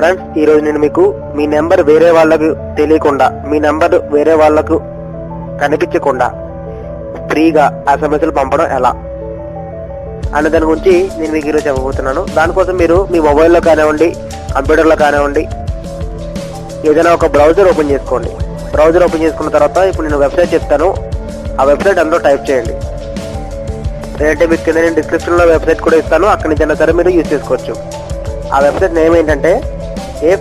Friends, ఈ రోజు నేను మీకు మీ నెంబర్ వేరే వాళ్ళకు తెలియకుండా, మీ నెంబర్ వేరే వాళ్ళకు కనిపించకుండా ఫ్రీగా ఎస్ఎంఎస్లు పంపడం ఎలా అనే దాని గురించి నేను మీకు ఈరోజు చెప్పబోతున్నాను. దానికోసం మీరు మీ మొబైల్లో కానివ్వండి, కంప్యూటర్లో కానివ్వండి, ఏదైనా ఒక బ్రౌజర్ ఓపెన్ చేసుకోండి. బ్రౌజర్ ఓపెన్ చేసుకున్న తర్వాత ఇప్పుడు నేను వెబ్సైట్ చెప్తాను, ఆ వెబ్సైట్ అందులో టైప్ చేయండి. లేదంటే మీకు కింద నేను డిస్క్రిప్షన్లో వెబ్సైట్ కూడా ఇస్తాను, అక్కడి నుంచి అయినా సరే మీరు యూజ్ చేసుకోవచ్చు. ఆ వెబ్సైట్ నేమ్ ఏంటంటే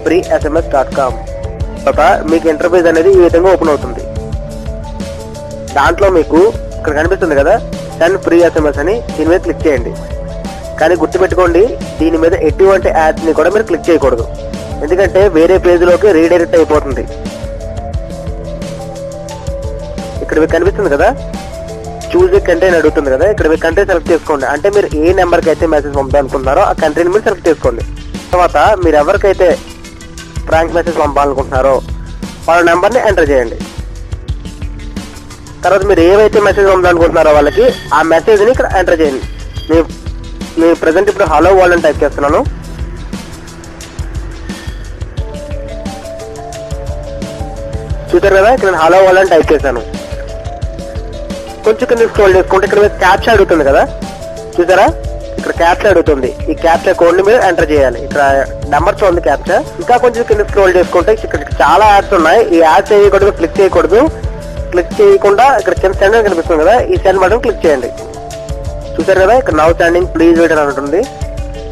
freesms.com. తర్వాత మీకు ఇంటర్ఫేస్ అనేది ఈ విధంగా ఓపెన్ అవుతుంది. దాంట్లో మీకు ఇక్కడ కనిపిస్తుంది కదా సెండ్ ఫ్రీ ఎస్ఎంఎస్ అని, దీని మీద క్లిక్ చేయండి. కానీ గుర్తుపెట్టుకోండి, దీని మీద ఎటువంటి యాడ్స్ ని కూడా మీరు క్లిక్ చేయకూడదు, ఎందుకంటే వేరే పేజ్లోకి రీడైరెక్ట్ అయిపోతుంది. ఇక్కడ మీకు కనిపిస్తుంది కదా చూజ్ ఏ కంట్రీ అని అడుగుతుంది కదా, ఇక్కడ మీరు కంట్రీ సెలెక్ట్ చేసుకోండి. అంటే మీరు ఏ నెంబర్కి అయితే మెసేజ్ పంపాలనుకుంటున్నారో ఆ కంట్రీని మీరు సెలెక్ట్ చేసుకోండి. తర్వాత మీరు ఎవరికైతే ఫ్రాంక్ మెసేజ్ పంపాలనుకుంటున్నారో వాళ్ళ నెంబర్ని ఎంటర్ చేయండి. తర్వాత మీరు ఏవైతే మెసేజ్ పంపాలనుకుంటున్నారో వాళ్ళకి ఆ మెసేజ్ని ఇక్కడ ఎంటర్ చేయండి. నేను ప్రజెంట్ ఇప్పుడు హలో వరల్డ్ అని టైప్ చేస్తున్నాను. చూసారు కదా, ఇక్కడ నేను హలో వరల్డ్ అని టైప్ చేశాను. కొంచెం కింద స్క్రోల్ చేసుకుంటే ఇక్కడ మీరు క్యాప్చా అడుగుతుంది కదా, చూసారా ఇక్కడ క్యాప్చా అడుగుతుంది. ఈ క్యాప్చా కోడ్ ని మీరు ఎంటర్ చేయాలి. ఇక్కడ నెంబర్ చూడండి క్యాప్చా. ఇంకా కొంచెం కింద స్క్రోల్ చేసుకుంటే ఇక్కడ చాలా యాడ్స్ ఉన్నాయి. ఈ యాడ్స్ చేయకూడదు, క్లిక్ చేయకూడదు. క్లిక్ చేయకుండా ఇక్కడ కింద సెండ్ అని కనిపిస్తుంది కదా, ఈ సెండ్ బటన్ క్లిక్ చేయండి. చూసారు కదా, ఇక్కడ నౌ సెండింగ్ ప్లీజ్ వెయిట్ అని ఉంటుంది.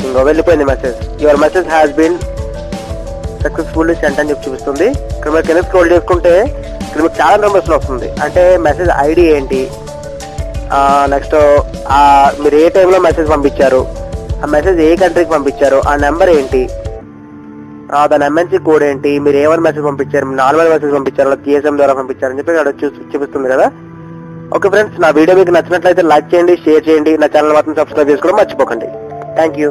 ఇంకా వెళ్ళిపోయింది message. Your message has been successfully send అని చెప్పి చూపిస్తుంది. ఇక్కడ మీరు కింద స్క్రోల్ చేసుకుంటే ఇక్కడ మీకు చాలా నెంబర్స్ లో వస్తుంది. అంటే మెసేజ్ ఐడి ఏంటి, నెక్స్ట్ మీరు ఏ టైంలో మెసేజ్ పంపించారు, ఆ మెసేజ్ ఏ కంట్రీకి పంపించారు, ఆ నెంబర్ ఏంటి, దాని ఎంఎన్సీ కోడ్ ఏంటి, మీరు ఏమైనా మెసేజ్ పంపించారు, నార్మల్ మెసేజ్ పంపించారు, జిఎస్ఎం ద్వారా పంపించారు అని చెప్పి ఇక్కడ చూపిస్తుంది కదా. ఓకే ఫ్రెండ్స్, నా వీడియో మీకు నచ్చినట్లయితే లైక్ చేయండి, షేర్ చేయండి, నా ఛానల్ మాత్రం సబ్స్క్రైబ్ చేసుకోవడం మర్చిపోకండి. Thank you.